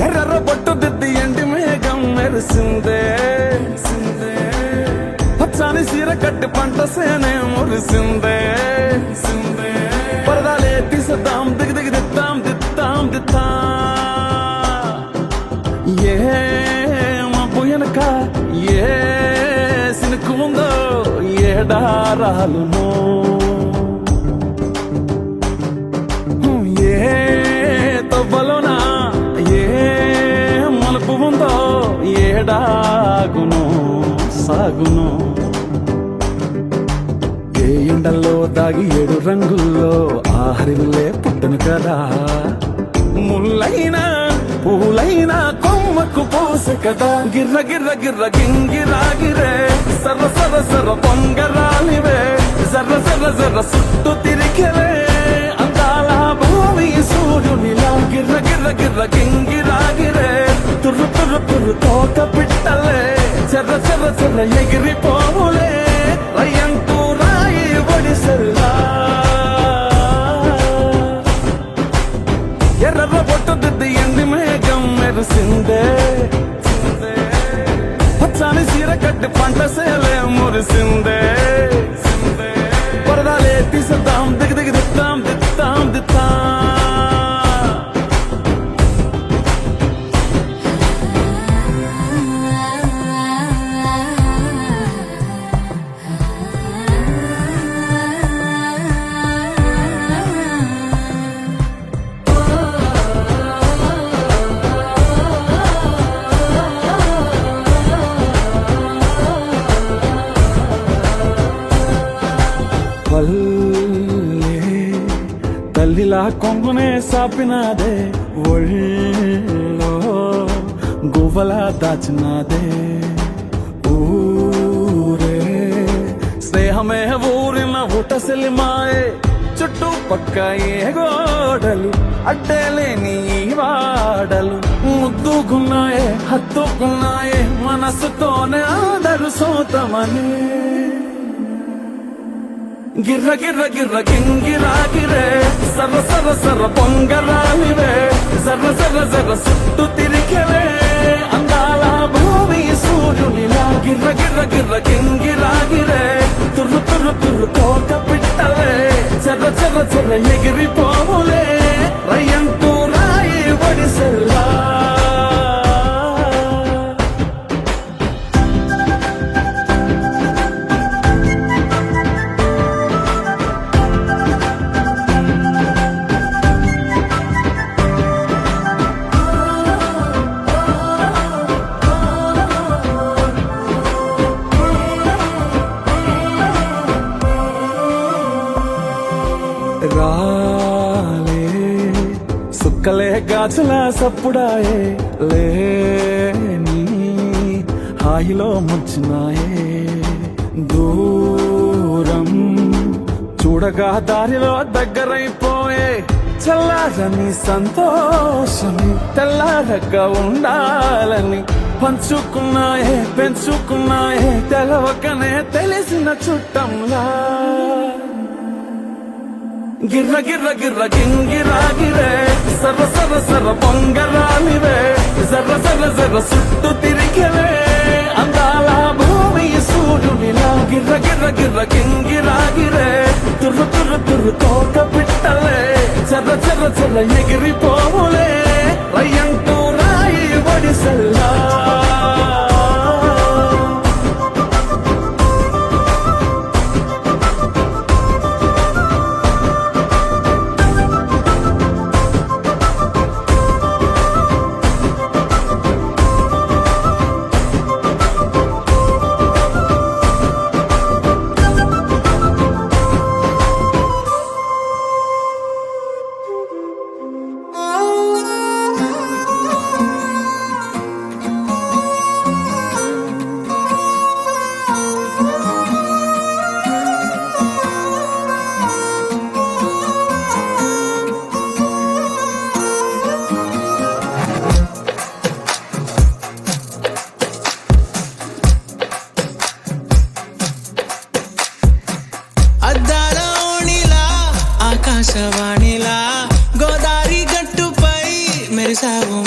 ఎర్ర బొట్టు దిద్ది ఎండి మేఘం మెరిసిందే పచ్చని సీర కట్టి పంట సేనే మురిసిందే పరదాలే తీసేద్దాం దిగి దిగి దిద్దాం దిద్దాం దిద్దా ఏ మబ్బు వెనక ఏ సినుకు ఉందో ఏడారాలునో ఏ తవ్వలోనా ఏ మలుపు ఉందో ఏడాగునో సాగును ఏ ఎండల్లో దాగి 7 రంగుల్లో ఆహరిల్లే పుట్టను కదా ముల్లైనా పూలైనా కొమ్మకు పోసె కదా గిర్ర గిర్ర గిర్ర గింగిరాగిరే సర్ర సర్ర సర్ర పొంగరాలివే జర్ర జర్ర జర్ర సుట్టు తిరిగిరే అందాల భూమి సూర్యునిలా గిర్ర గిర్ర గిర్ర గింగిరాగిరే తుర్రు తుర్రు తుర్రు తోక పిట్టలే చెర్ర చెర్ర చెర్ర ఎగిరిపోవులే రయ్యంటూ రాయి ఒడిసెల్లా ఎర్ర బొట్టు దిద్ది ఎండి మేఘం మెరిసిందే పచ్చని సీర కట్టి పంట సేలే మురిసిందే పరదాలే తీసేద్దాం దిగి దిగి దిద్దాం దిద్దాం దిద్దా తల్లిలా కొంగునే సాపినాదే ఒళ్ళో గువ్వలా దాచినాదే ఊరే స్నేహమే ఊరిన ఊటసెలి మాయే చుట్టుపక్క ఏ గోడలు అడ్డేలేని వాడలు ముద్దుకున్నాయే హత్తుకున్నాయే మనసుతోనే అందరు సోతమని గిర్ర గిర్ర గిర్ర గింగిరాగిరే సర్ర సర్ర సర్ర పొంగరాలివే జర్ర జర్ర జర్ర సుట్టు తిరిగివే అందాల భూమి సూర్యునిలా గిర్ర గిర్ర గిర్ర గింగిరాగిరే తుర్రు తుర్రు తుర్రు తోక పిట్టలే చెర్ర చెర్ర చెర్ర ఎగిరిపోవులే రయ్యంటూ రాయి ఒడిసెల్లా రాలే సుక్కలే గాజుల సప్పుడాయే లేని హాయిలో ముంచునాయే దూరం చూడగా దారిలో దగ్గరైపోయే చల్లారని సంతోషమి తెల్లారగా ఉండాలని పంచుకున్నాయే పెంచుకున్నాయే తెలవకనే తెలిసిన చుట్టంలా గిర్ర గిర్ర గిర్ర గింగిరాగిరే సర్ర సర్ర సర్ర పొంగరాలివే జర్ర జర్ర జర్ర సుట్టు తిరిగివే అందాల భూమి సూర్యునిలా గిర్ర గిర్ర గిర్ర గింగిరాగిరే తుర్రు తుర్రు తుర్రు తోక పిట్టలే చెర్ర చెర్ర చెర్ర ఎగిరిపోవులే రయ్యంటూ రాయి ఒడిసెల్లా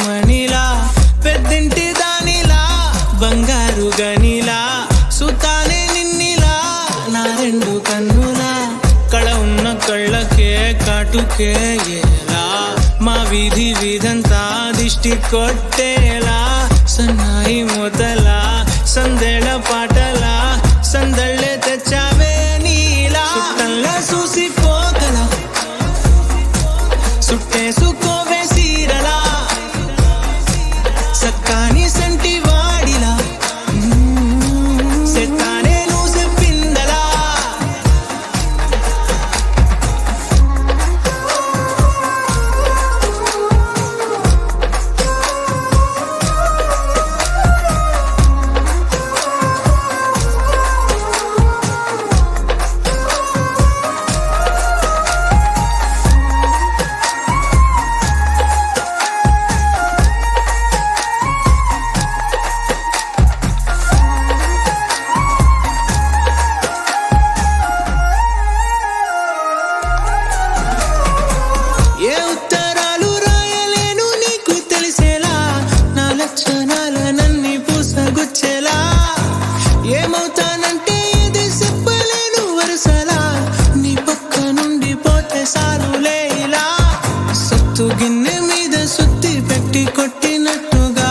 మణిలా పెద్దింటి దానిలా బంగారు గనిలా సుతానే నిన్నిలా నా రెండు కన్నులా కళ ఉన్న కళ్ళకే కాటుకే ఎలా మా వీధి వీధంతా దిష్టి కొట్టేలా సన్నాయి మొదలా సందేళ పాటలా సందళ్ళే తెచ్చావే నీలా చుట్టంలా చూసిపోగల సుట్టేసుకోవే సీరలా సక్కాని సంటి వాడిలా సెత్తానే నువ్వు చెప్పిందలా ఏ ఉత్తరాలు రాయలేను నీకు తెలిసేలా నా లక్షణాల నన్ని పూసగుచ్చేలా ఏమవుతానంటే ఇది చెప్పలేను వరుసలా నీ పక్క నుండి పోతే సాలులే ఇలా సత్తు గిన్నె మీద సుత్తి పెట్టి కొట్టినట్టుగా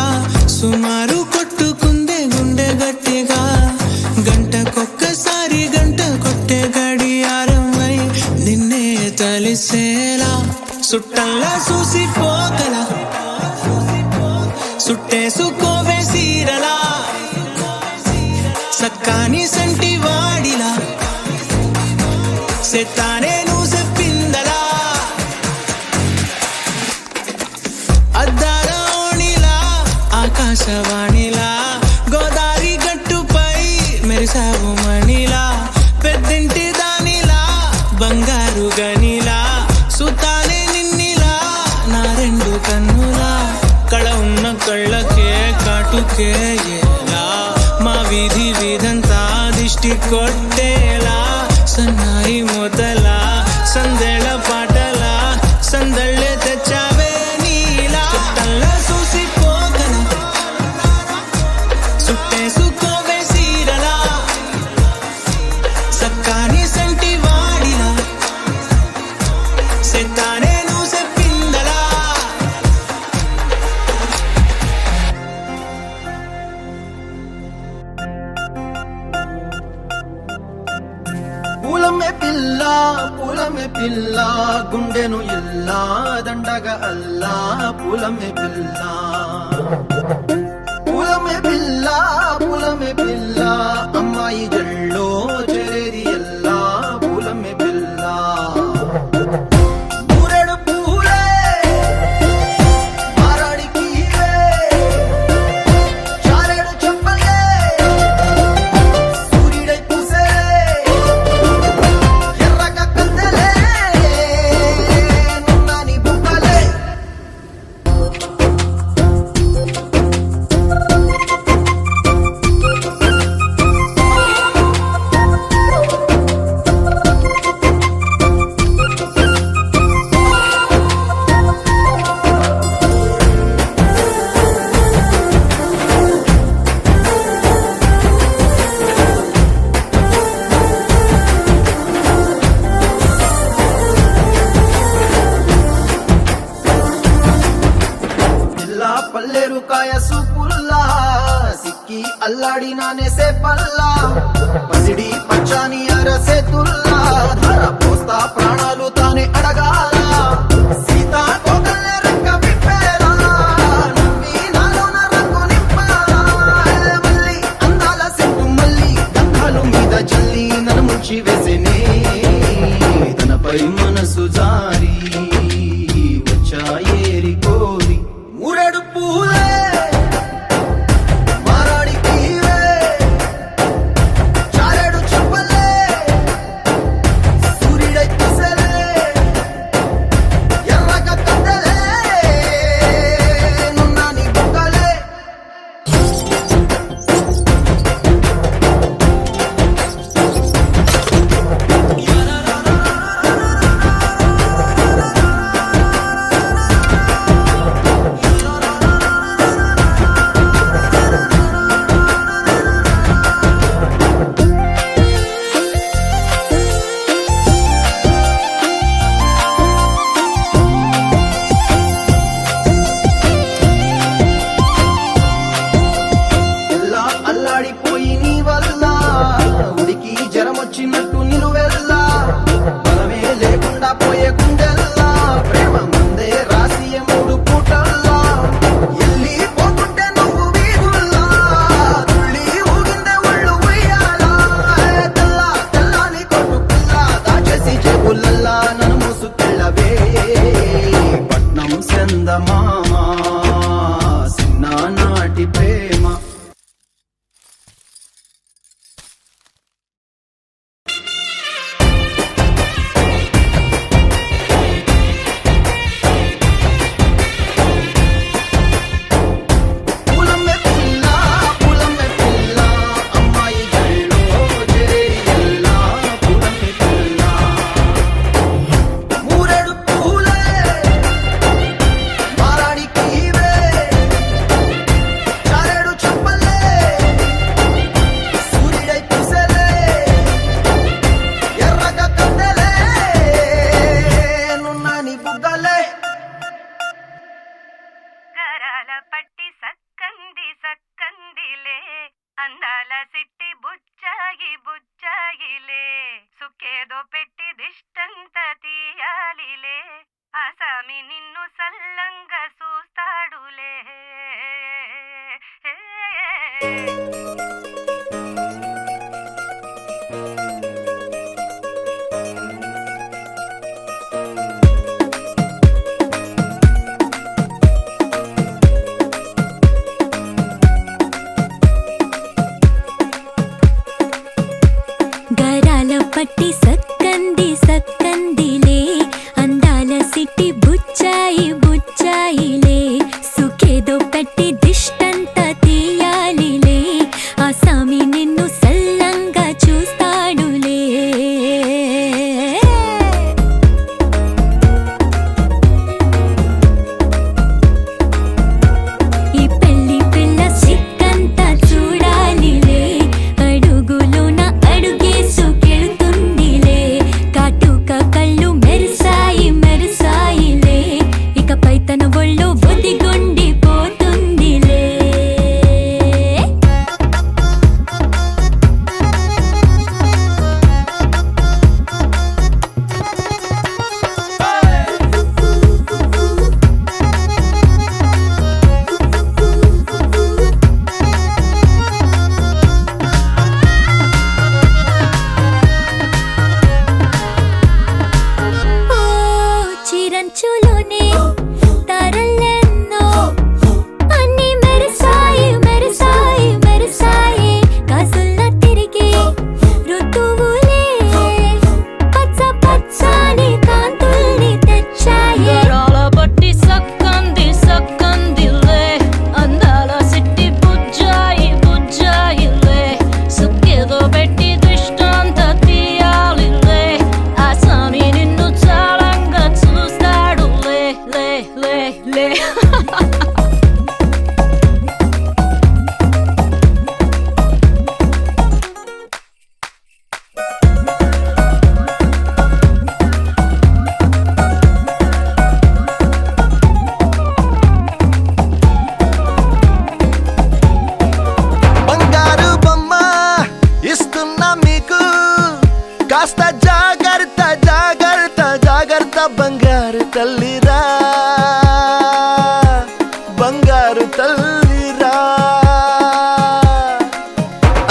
సుమారు కొట్టుకుందే గుండె గట్టిగా గంటకొక్కసారి గంట కొట్టే గడియారమై నిన్నే తలిసేలా సుట్టంలా చూసిపోగల సుట్టేసుకోవే సీరలా సక్కాని సంటి వాడిలా సెత్తానే నువ్వు చెప్పిందలా అద్దాల ఓణిలా ఆకాశవాణిలా గోదావరి గట్టుపై మెరిసావు మణిలా పెద్దింటి దానిలా బంగారు గనిలా సుతానే నిన్నిలా నా రెండు కన్నులా కళ ఉన్న కళ్ళకే కాటుకే ఎలా మా వీధి వీధంతా దిష్టి కొట్టేలా సన్నాయి మొదలా సందేళ పాటలా సందళ్ళే తెచ్చావే నీలా చుట్టంలా చూసిపోగల సుట్టేసుకోవే సీరలా సక్కాని సంటి వాడిలా సెత్తానే నువ్వు చెప్పిందలా పూలమే పిల్ల గుండెను ఇల్లా దండగా అల్లా పూలమే పిల్ల అమ్మాయి జల్లో చెరేది ఎల్లా పూలమే పిల్ల ఊరెడు పూలే మారాడికి చారెడు చెప్పలే సూర్యుడై పూసే ఎర్రగా కత్తలే నున్నాని బుక్కలే పల్లేరు కాయ సూపుల్లా సిక్కి అల్లాడి నానేసే పల్లా పసిడి పచ్చాని అరసే తుల్లా ధర పోస్తా ప్రాణాలు తానే అడగాల సీతా కోకల్లే రెక్క విప్పేలా నవ్వి నాలోన రంగు నింపాలా మళ్ళీ అందాల సెట్టు మళ్ళీ గంధాలు మీద చల్లి నన్ను ముంచి వేసేనే తనపై మనసు జారి వచ్చాయేరి కోరి ఊరెడు పూలే మారాడికి చారెడు చెప్పలే సూర్యుడై పూసలే ఎర్రగా కత్తలే సిట్టి బుచ్చాయి బుచ్చాయిలే సుక్కేదో పెట్టి దిష్టంత తీయాలిలే ఆసామి నిన్ను సల్లంగా చూస్తాడులే. గరాల పట్టి సక్కంది సక్కందిలే అందాల సిట్టి బుచ్చాయి బుచ్చాయిలే సుఖేదో పెట్టి దిష్టంత తీయాలిలే ఆసామి నిన్ను సల్లంగా చూస్తాడులే. ఈ పెళ్లి పిల్ల సిక్కంతా చూడాలిలే అడుగులోన అడుగేసుకెళ్తుందిలే కాటుక కళ్ళు మెరిసాయి మెరిసాయిలే ఇకపై తన ఒళ్ళు ఒదిగొండిపోతుందిలే. ఓ చిరంచులోనే తారలెన్నో అన్ని మెరిసాయి మెరిసాయి మెరిసాయి కాసుల్లా తిరిగి ఋతువులే పచ్చ పచ్చని కాంతుల్ని తెచ్చాయి. గరాల పట్టి సక్కంది సక్కందిలే అందాల సిట్టి బుజ్జాయి బుజ్జాయిలే సుక్కేదో పెట్టి దిష్టంత తీయాలిలే ఆసామి నిన్ను చాలంగా చూస్తాడులే లే లే లే. బంగారు బొమ్మ ఇస్తున్నా మీకు కాస్త జాగ్రత్త జాగ్రత్త జాగ్రత్త బంగారు తల్లిరా బంగారు తల్లిరా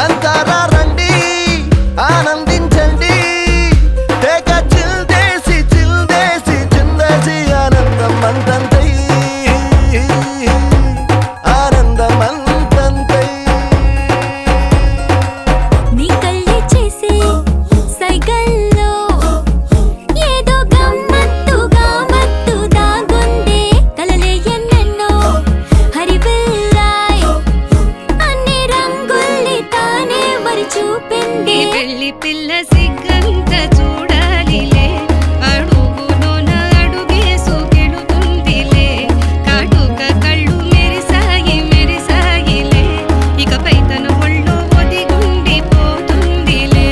అంతారా రండి ఆనందించండి తేక చిల్దేసి చిల్దేసి చిందేసి ఆనందం అంతంతై ఆనందం అంతంతై. నీ కళ్ళే చేసే సైగల్లో ఏదో గమ్మత్తుగా మత్తు దాగుందే కలలే ఎన్నెన్నో హరివిల్లాయ్ అన్ని రంగుల్ని తానే మరి చూపింది. పెళ్లి పిల్ల సిగ్గంత చూడాలిలే అడుగులోన అడుగేసుకెళుతుందిలే కాటుక కళ్ళు మెరిసాయి మెరిసాయిలే ఇకపై తన ఒళ్ళు ఒదిగుండిపోతుందిలే.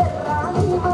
ఎర్రాని మా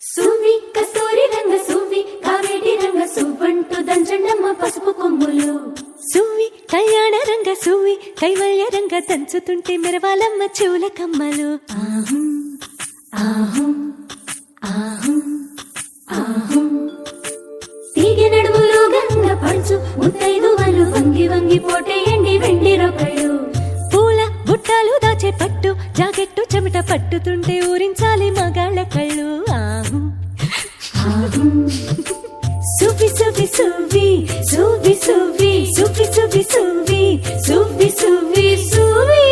సువ్వి కస్తూరి రంగ సువ్వి కావేటి రంగ సువ్వంటూ దంచండమ్మ పసుపు కొమ్ములు సువ్వి కళ్యాణ రంగ సువ్వి కైవల్య రంగ దంచుతుంటే మెరవాలమ్మ చెవుల కమ్మలు ఆహుం ఆహుం ఆహుం ఆహుం తీగె నడుములు గంగ పడుచు ముత్తైదు వాళ్ళు వంగి వంగి పోటేయండి వెండి రొకళ్ళు పూల బుట్టాలు దాచే పట్టు జాకెట్టు చెమట పట్టుతుంటే ఊరించాలి మగాళ్ళ కళ్ళు ఆహు ఆహుం సువ్వి సువ్వి సువ్వి సువ్వి సువ్వి సువ్వి సువ్వి సువ్వి సువ్వి సువ్వి సువ్వి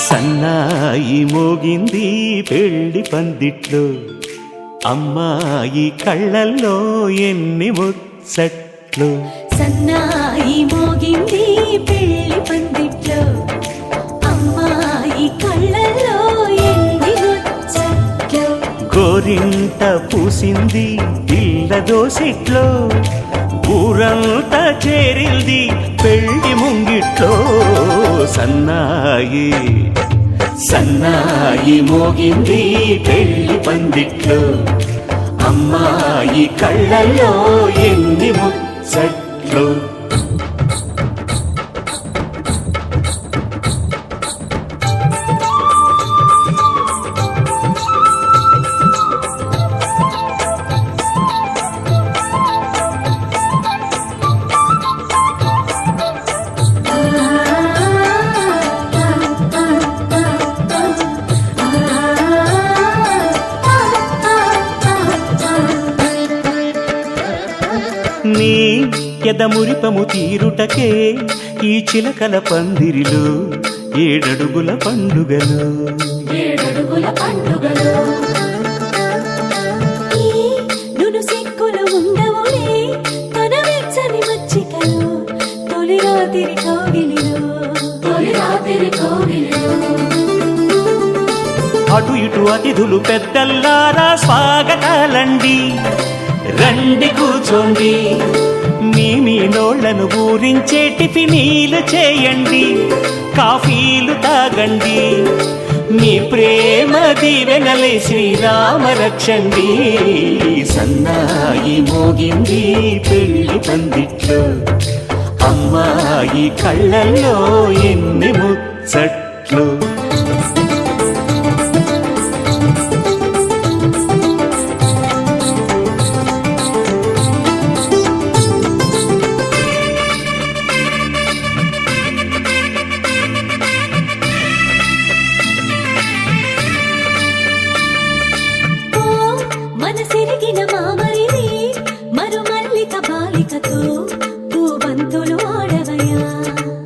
సన్నాయి మోగింది పెళ్లి పందిట్లో అమ్మాయి కళ్ళల్లో ఎన్ని ముచ్చట్లు సన్నాయి మోగింది పెళ్లి పందిట్లో అమ్మాయి కళ్ళల్లో ఎన్ని ముచ్చట్లు గోరింట పూసింది పిల్ల దోసిట్లో ఊరంతా చేరింది పెళ్లి ముంగిట్లో సన్నాయి సన్నాయి మోగింది పెళ్లి పందిట్లో అమ్మాయి కళ్ళల్లో ఎన్ని ముచ్చట్లు నీ ఎదమురిపము తీరుటకే ఈ చిలకల పందిరిలో ఏడడుగుల పండుగలు ఏడడుగుల పండుగలు ఈ నును సిక్కులు ఉండవులే తన వెచ్చని మచ్చికలు తొలి రాత్రి కౌగిలిలో తొలి రాత్రి కోవిలిలో అటు ఇటు అతిథులు పెద్దల్లారా స్వాగతాలండి రండి కూర్చోండి మీ నోళ్లను ఊరించే టిఫినీలు చేయండి కాఫీలు తాగండి మీ ప్రేమ దీవెనలే శ్రీరామ రక్షండి సన్నాయి మోగింది పెళ్లి పందిట్లో అమ్మాయి కళ్ళల్లో ఎన్ని ముచ్చట్లు మనసిరిగిన మామరిది మరుమల్లిక బాలికతో పూబంతులు ఆడవయా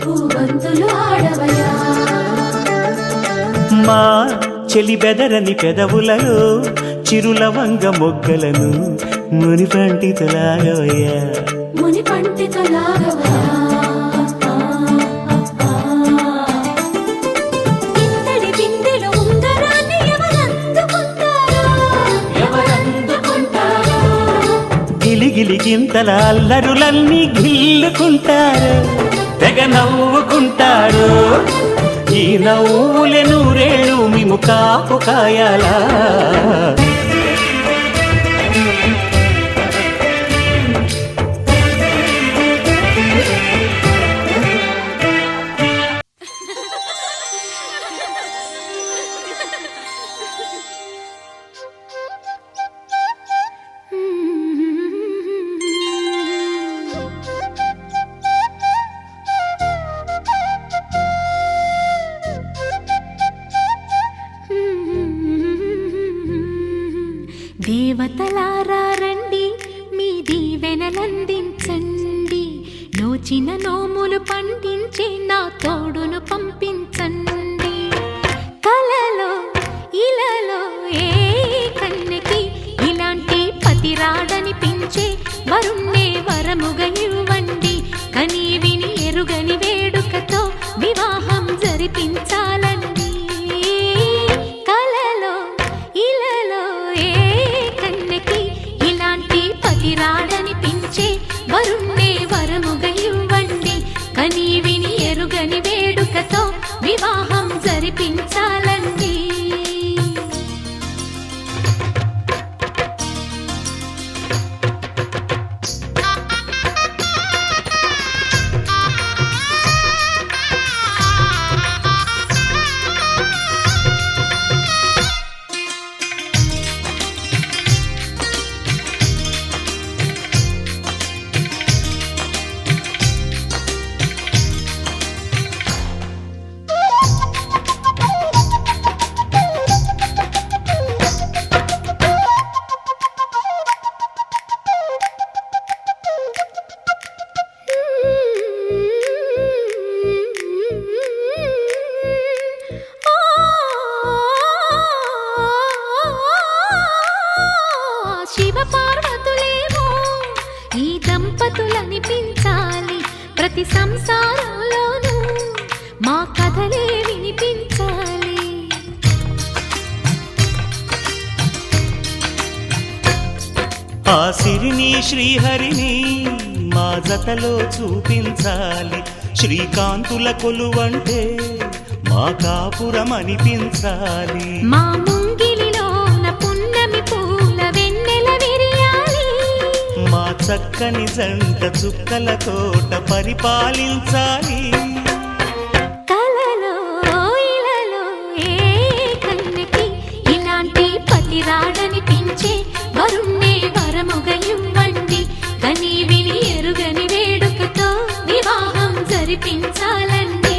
పూబంతులు ఆడవయా మా చెలి బెదరని పెదవులలో చిరులవంగ మొగ్గలను మునిపంటితలాగవయ్యా ముని పండితులాగవయా ఇంతడి బిందెలు ఉంగరాన్ని ఎవరందుకుంటారో ఎవరందుకుంటారో గిల్లిగింతల అల్లరులన్నీ గిల్లుకుంటారు, తెగ నవ్వుకుంటారు. ఈ నవ్వులే నూరేళ్ళు మేము కాపు కాయాలా. దేవతలారా రండి, మీ దీవెనలందించండి. నోచిన నోములు పండించే నా తోడును పంపించండి. కలలో ఇలలో ఏ కన్నెకి ఇలాంటి పతి రాడనిపించే వరుణ్ణే వరముగా ఇవ్వండి. కని విని ఎరుగని వేడుకతో వివాహం జరిపించాలండి. కలలో ఇలలో ఏ కన్నెకి ఇలాంటి పతి రాడనిపించే వరుణ్ణే వరముగా ఇవ్వండి. కని విని ఎరుగని వేడుకతో వివాహం జరిపించాలండి. శివ పార్వతులేమో ఈ దంపతులనిపించాలి. ప్రతి సంసారంలోనూ మా కథలే వినిపించాలి. ఆ సిరిని శ్రీహరిని మా జతలో చూపించాలి. శ్రీకాంతుల కొలువంటే మా కాపురం అనిపించాలి. మా ముంగిలిలోన పున్నమి పూల వెన్నెల విరియాలి. మా చక్కని జంట చుక్కల తోట పరిపాలించాలి. కలలో ఇలలో ఏ కన్నెకి ఇలాంటి పతి రాడనిపించే వరుణ్ణే వరముగా ఇవ్వండి. కని విని ఎరుగని వేడుకతో వివాహం జరిపించాలండి.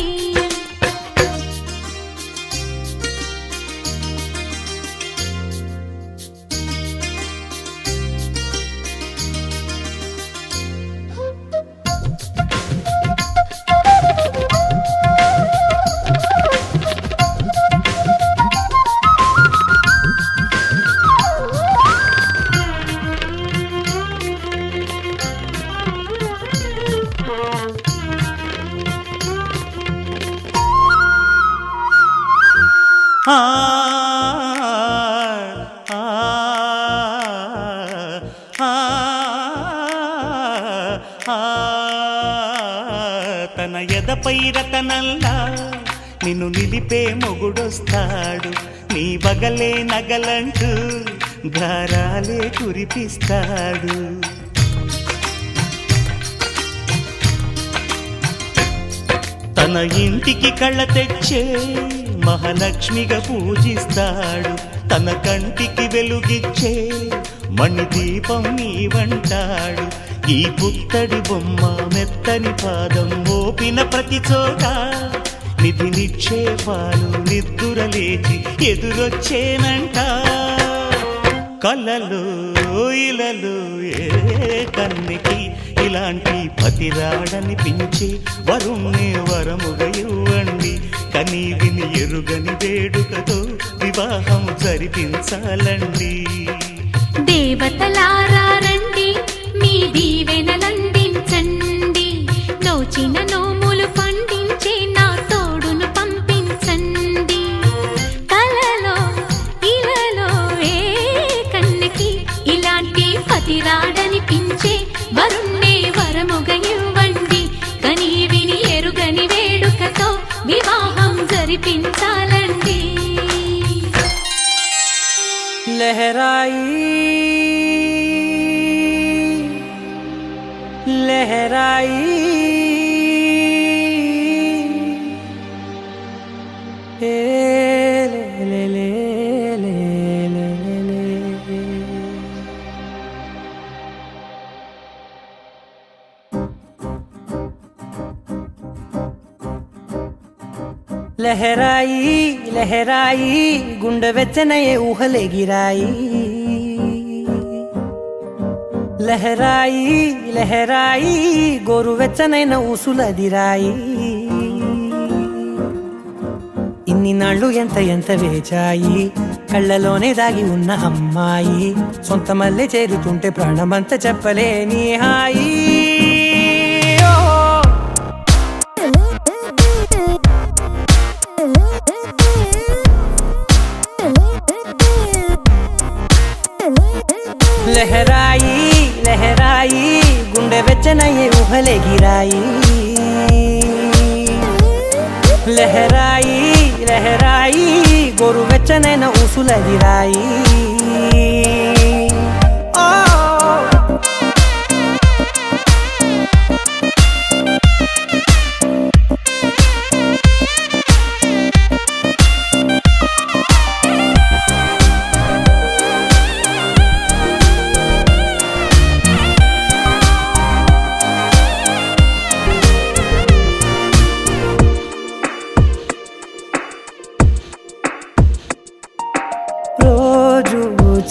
ఆ తన ఎదపై రతనల్లా నిన్ను నిలిపే మొగుడొస్తాడు. నీ బగలే నగలంటూ గారాలే కురిపిస్తాడు. తన ఇంటికి కళ్ళ తెచ్చే మహాలక్ష్మిగా పూజిస్తాడు. తన కంటికి వెలుగిచ్చే మణిదీపం నీవంటాడు. ఈ పుత్తడి బొమ్మ మెత్తని పాదం మోపిన ప్రతి చోట నిధి నిక్షేపాలు నిద్దురలేచి ఎదురొచ్చేనంట. కలలో ఇలలో ఏ కన్నెకి ఇలాంటి పతి రాడనిపించి వరుణ్ణే వరముగా ఇవ్వండి. కని విని ఎరుగని వేడుకతో వివాహం జరిపించాలండి. దేవతలారా రండి, మీ దీవెనలందించండి. నోచిన నోములు పండించే నా తోడును పంపించండి. కలలో ఇలలో ఏ కన్నెకి ఇలాంటి పతి రాడనిపించే వివాహం జరిపించాలండి. లహరాయి లహరాయి ఏ లే లే లే లే లే. లహరాయి లహరాయి గుండె వెచ్చనయే ఊహలెగిరాయి. లహరాయి లహరాయి గోరు వెచ్చనైన ఊసులదిరాయి. ఇన్ని నాళ్ళు ఎంత ఎంత వేచాయి కళ్ళలోనే దాగి ఉన్న అమ్మాయి. సొంత మల్లె చేరుతుంటే ప్రాణమంతా చెప్పలేని హాయి. లహరాయి లహరాయి గుండె వెచ్చనయ్యే ఊహలెగిరాయి. లహరాయి లహరాయి గోరు వెచ్చనైన ఊసులదిరాయి.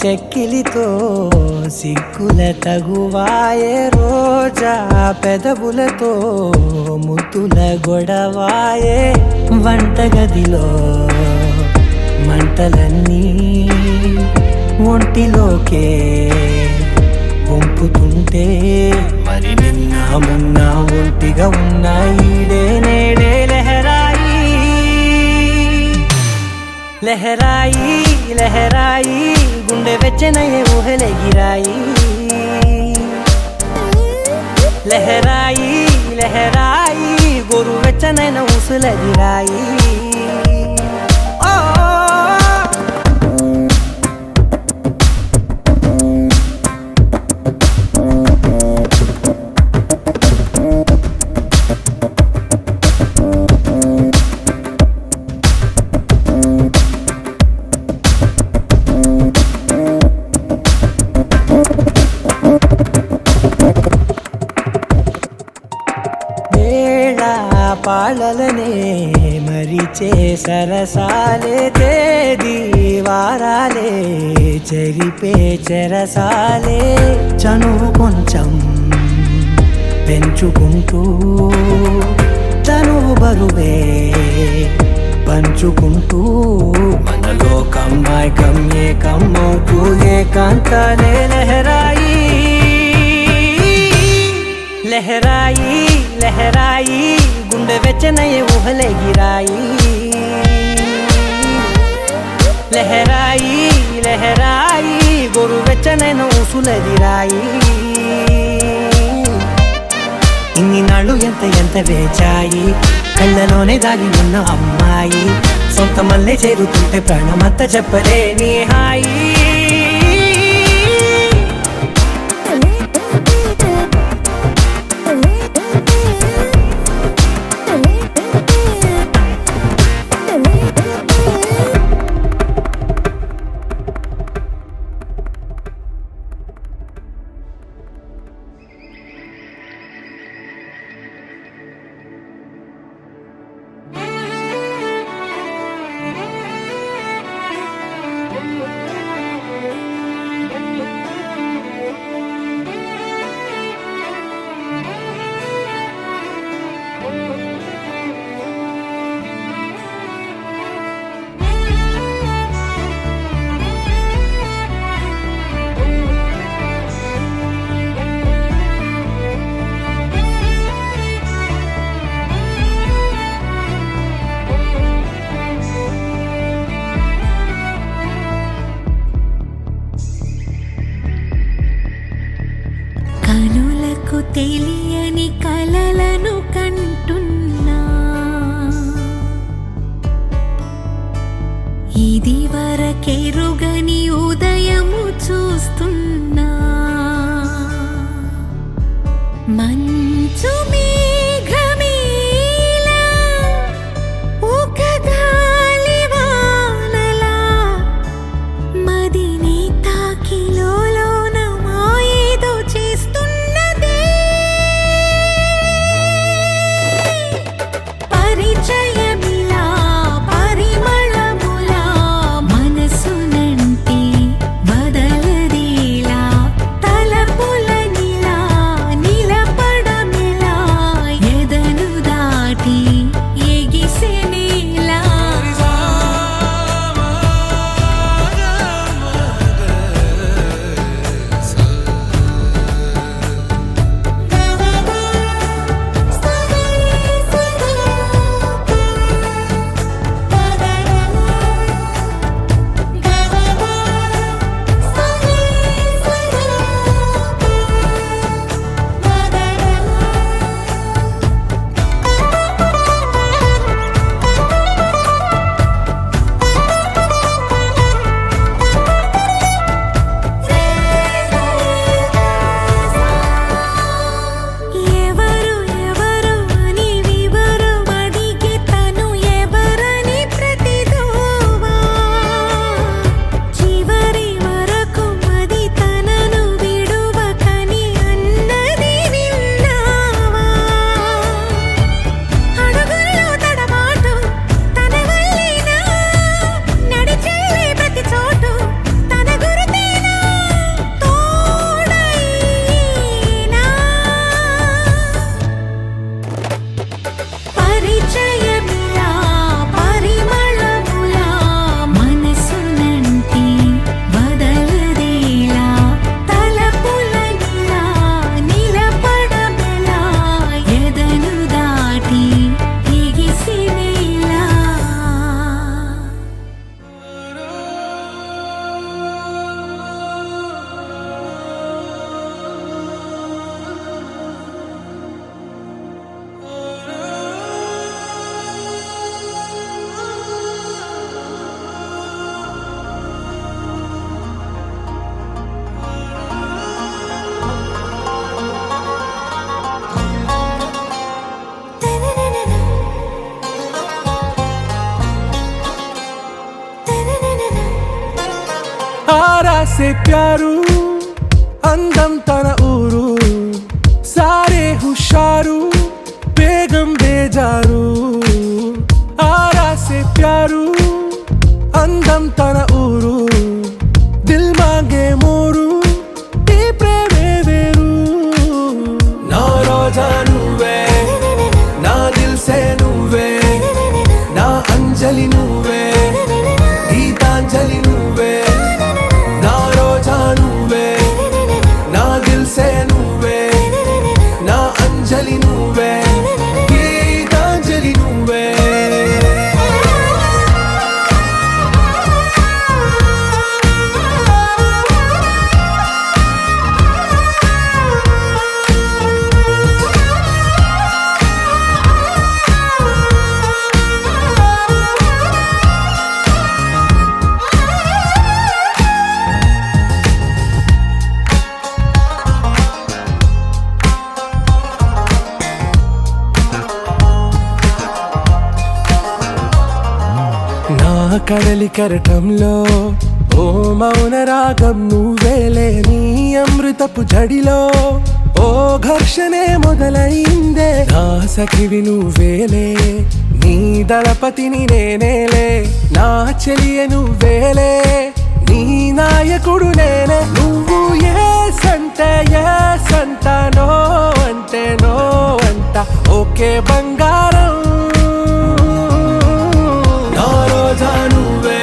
చెక్కిలితో సిగ్గుల తగువాయే రోజా పెదవులతో ముద్దుల గొడవాయే. వంటగదిలో మంటలన్నీ ఒంటిలోకే వంపుతుంటే మరి నిన్న మొన్న ఒంటిగా ఉన్నాయి నేడే. లహరాయి లహరాయి లహరాయి గుండె వెచ్చనయ్యే ఊహలెగిరాయి. లహరాయి లహరాయి గోరు వెచ్చనైన ఊసులదిరాయి. పాలలనే మరిచే సరసాలే తేదీ వారాలే చెరిపే చెరసాలే. చనువు కొంచెం పెంచుకుంటూ తనువు బరువే పంచుకుంటూ మనలో కమ్మాయికం ఏకమవుతూ ఏకాంతాలే. లహరాయి లహరాయి లహరాయి గుండె వెచ్చనయ్యే ఊహలెగిరాయి. లహరాయి లహరాయి గోరు వెచ్చనైన ఊసులదిరాయి. ఇన్ని నాళ్ళు ఎంత ఎంత వేచాయి కళ్ళలోనే దాగి ఉన్న అమ్మాయి. సొంత మల్లె చేరుతుంటే ప్రాణమంతా చెప్పలేని హాయి. ఇది వరకెరుగని ఉదయము చూస్తున్నా మంచు మేఘమేలా ఒక గాలివానలా మదిని తాకిలోన మాయేదో చేస్తున్నదే పరిచయమిలా పరిమళములా మనసునంటి బదలదేలా తలపులనిలా నిలపడమిలా ఎదను దాటి ఎగిసెనేలా ఎవరు ఎవరు అని వివరు అడిగి తను ఎవరని ప్రతిదోవా చివరి వరకు మది తనను విడువకని అన్నది విన్నావా అడుగుల్లో తడబాటు తన వల్లేనా నడిచేవే ప్రతి చోటు తన గురుతేనా తోడైనా పరిచయమిలా పరిమళములా మనసునంటి బదలదేలా తలపులనిలా నిలపడమెలా ఎదను దాటి ఎగిసినేలా आरा से प्यारू అందం తన ఊరు సారే హుషారు బేగం బేజారు ఆరా సే ప్యారు అందం తన ఊరు దిల్ మాంగే మోరు ఈ ప్రేమే వేరు నా రోజా నువ్వే నా దిల్ సే నువ్వే నా అంజలి నువ్వే గీతాంజలి నువ్వే నా రోజా నువ్వే నా దిల్ సే నువ్వే నా అంజలి నువ్వే గీతాంజలి నువ్వే నా కడలి కరటంలో ఓ మౌన రాగం నువ్వేలే నీ అమృతపు జడిలో ఓ ఘర్షణే మొదలైందే నా సఖివి నువ్వేలే నీ దళపతిని నేనేలే నా చెలియ నువ్వేలే నీ నాయకుడు నేనే నువ్వు ఏ సంట నో అంటే నో అంట ఓకే బంగారం నా రోజా నువ్వే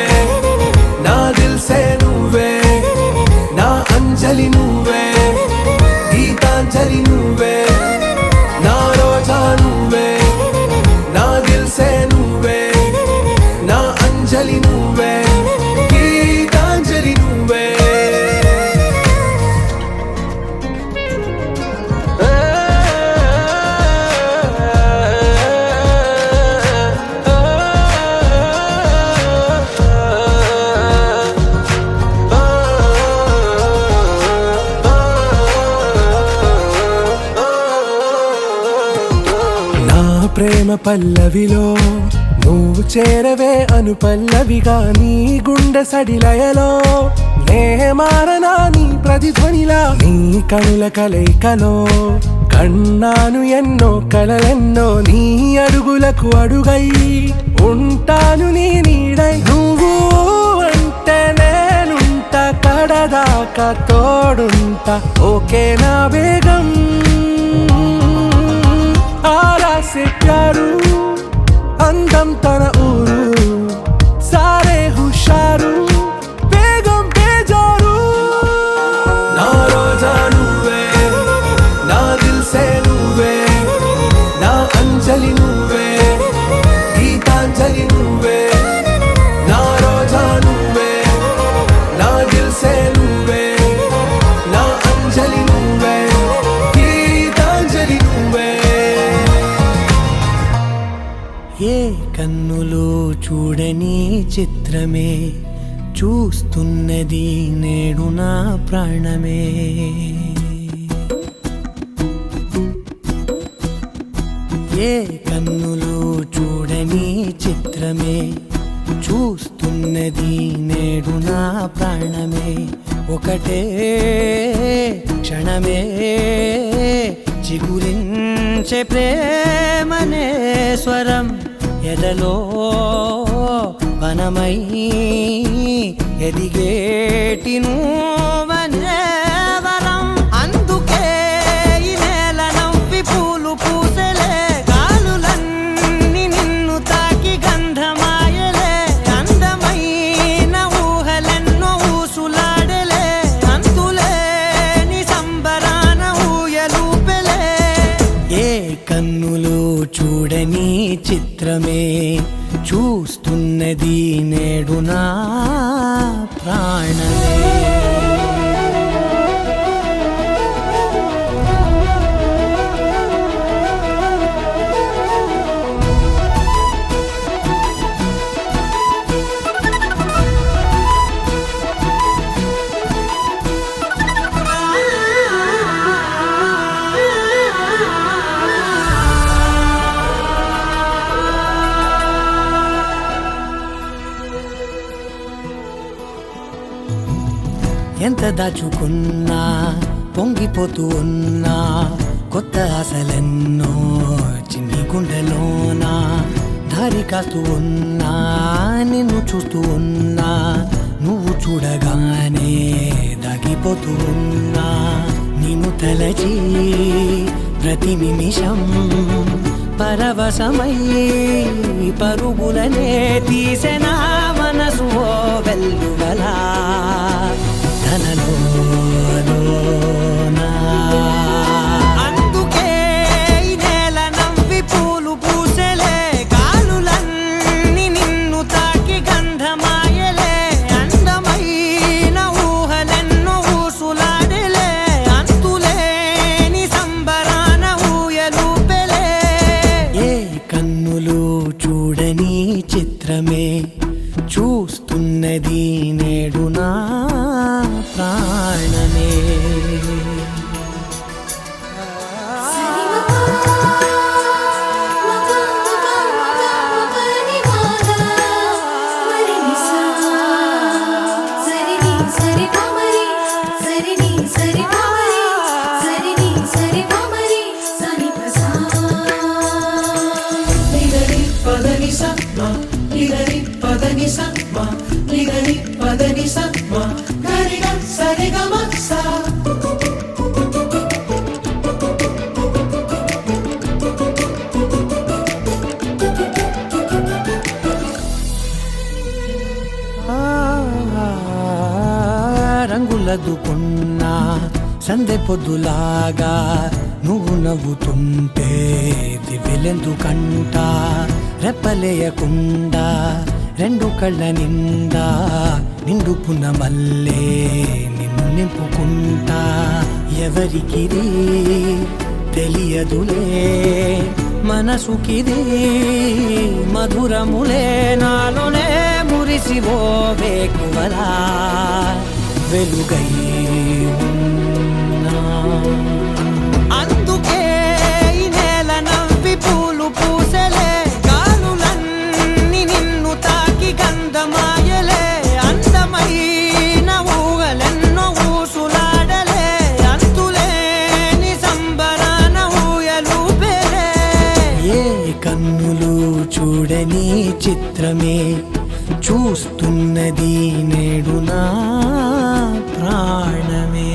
నా దిల్ సే నువ్వే నా అంజలి నువ్వే గీతాంజలి నువ్వే నా రోజా నువ్వే నా దిల్ సే నువ్వే నా అంజలి నువ్వే గీతాంజలి నువ్వే ప్రేమ పల్లవిలో నువ్వు చేరవే అను పల్లవిగా నీ గుండె సడిలయలో నే మారనా నీ ప్రతిధ్వనిలా నీ కనుల కలయికలో కన్నాను ఎన్నో కలలెన్నో నీ అడుగులకు అడుగై ఉంటాను నీ నీడై నువ్వు అంటే నేనుంట కడదాకా తోడుంటా ఓకే నా బేగం ఆరాసే ప్యారు అందం తన ఊరు సారే హుషారు బేగం బేజారు నా రోజా నువ్వే నా దిల్సే నువ్వే నా అంజలి నువ్వే గీతాంజలి నువ్వే నా రోజా నువ్వే నా దిల్సే నువ్వే నా అంజలి నువ్వే గీతాంజలి నువ్వే ఏ కన్నులు చూడని చిత్రమే చూస్తున్నది నేడు నా ప్రాణమే ఏ కన్నులు చూడని చిత్రమే చూస్తున్నది నేడు నా ప్రాణమే ఒకటే క్షణమే చిగురించే ప్రేమనే స్వరం ఎదలో వనమై ఎదిగేటి నువ్వనే వరం అందుకే ఈ నేల నవ్వి పూలు పూసెలే గాలులన్నీ నిన్ను తాకి గంధమాయలే అందమైన ఊహలెన్నో ఊసులాడలే అంతులేని సంబరాన ఊయలూపెలే ఏ కన్నులు చూడని చిత్రమే చూస్తున్నది నేడు నా ప్రాణమే ఎంత దాచుకున్నా పొంగిపోతూ ఉన్నా కొత్త ఆశలెన్నో చిన్ని గుండెలోనా దారి కాస్తూ ఉన్నా నిన్ను చూస్తూ ఉన్నా నువ్వు చూడగానే దాగిపోతూ ఉన్నా నిన్ను తలచి ప్రతి నిమిషం పరవశమై పరుగులనే తీసెనా మనసు ఓ వెల్లువలా తనలోనా అందుకే ఈ నేల నవ్వి పూలు పూసెలే గాలులన్నీ నిన్ను తాకి గంధమాయలే అందమైన ఊహలెన్నో ఊసులాడలే అంతులేని సంబరాన ఊయలూపెలే ఏ కన్నులు చూడని చిత్రమే చూస్తున్నది నేడు నా ప్రాణమే రంగులదుకున్నా సందె పొద్దులాగా నువ్వు నవ్వుతుంటే దివ్వెలెందుకంట రెప్పలేయకుండా రెండు కళ్ళ నిండా నిండుకున్న మల్లే నిన్ను నింపుకుంటా ఎవరికిది తెలియదులే మనసుకిది మధురములే నాలోనే మురిసివో వేకువలా వెలుగై ఉన్నా అందుకే ఈ నేల నవ్వి పూలు పూసి కన్నులు చూడని చిత్రమే చూస్తున్నది నేడు నా ప్రాణమే.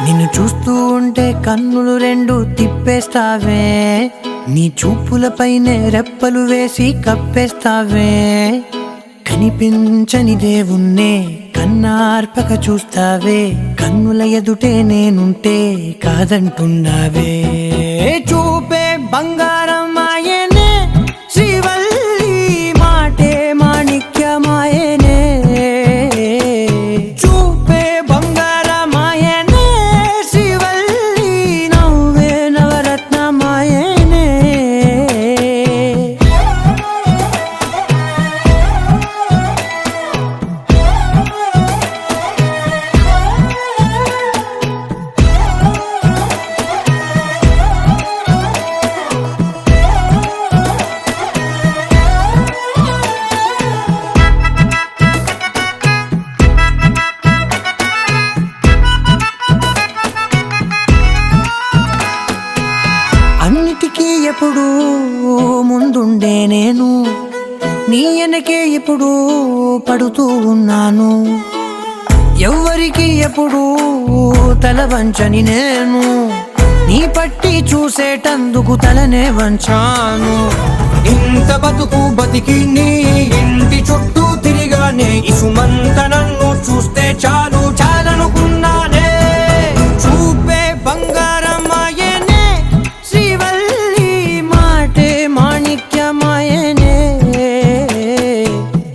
నిన్ను చూస్తూ ఉంటే కన్నులు రెండు తిప్పేస్తావే, నీ చూపులపైనే రెప్పలు వేసి కప్పేస్తావే. కనిపించని దేవుణ్ణే కన్నార్పక చూస్తావే, కన్నుల ఎదుటే నేనుంటే కాదంటున్నావే. చూపే బంగారం మాయనే శ్రీవల్లి, మాటే మాణిక్యమాయనే. చూపే బంగారమాయనే శ్రీవల్లి, నవ్వే నవరత్నమాయనే. అన్నిటికీ ఎప్పుడు ముందుండే నేను, నీ వెనకే ఎప్పుడు పడుతూ ఉన్నాను. ఎవ్వరికి ఎప్పుడు తల వంచని నేను, నీ పట్టి చూసేటందుకు తలనే వంచాను. ఇంత బతుకు బతికి నీ ఇంటి చుట్టూ తిరిగానే, ఇసుమంత నన్ను చూస్తే చాలు చాలనుకున్నానే. చూపే బంగారమాయనే శ్రీవల్లి, మాటే మాణిక్యమాయనే.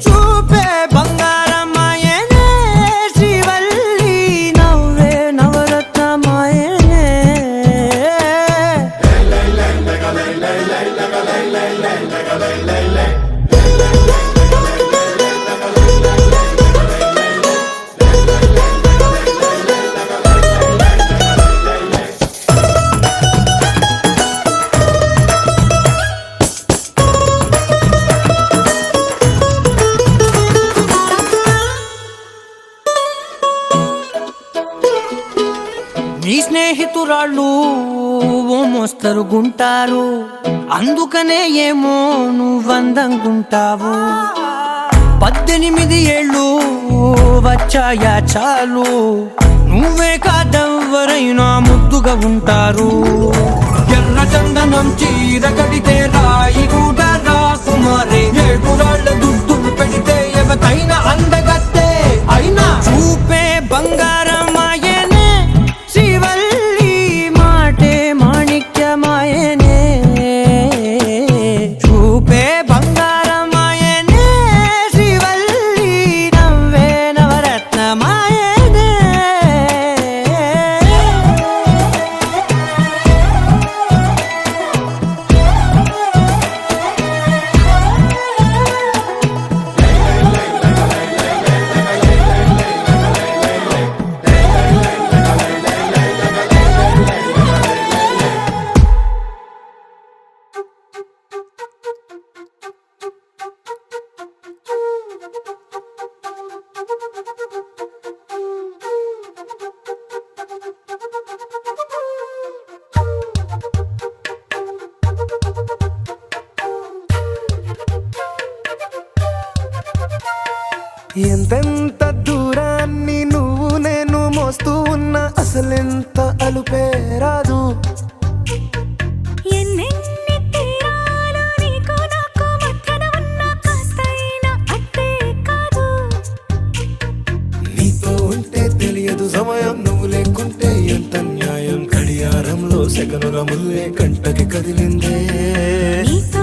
చూపే బంగారమాయనే శ్రీవల్లి, నవ్వే నవరత్నమాయనే. నీ స్నేహితురాళ్ళు ఓ మోస్తరుగుంటారు, అందుకనే ఏమో నువ్వందంగుంటావు. 18 ఏళ్ళు వచ్చాయా చాలు, నువ్వే కాదెవ్వరైనా ముద్దుగా ఉంటారు. ఎర్ర చందనం చీర కడితే రాయి కూడా రాకుమారే, ఏడురాళ్ళ దుద్దులు పెడితే ఎవతైనా అందగత్తే అయినా. చూపే బంగారమాయనే శ్రీవల్లి, మాటే మాణిక్యమాయనే. చూపే బంగారమాయనే శ్రీవల్లి, నవ్వే నవరత్నమాయనే. ఎంతెంత దూరాన్ని నువ్వు నేను మోస్తూ ఉన్నా అసలెంత అలుపే రాదు. ఎన్నెన్ని తీరాలు నీకు నాకు మధ్యన ఉన్న కాస్తైనా అట్టే కాదు. నీతో ఉంటే తెలియదు సమయం, నువ్వు లేకుంటే ఎంత న్యాయం. గడియారంలో సెకనుల ముల్లే కంటకి కదిలిందే. నీతో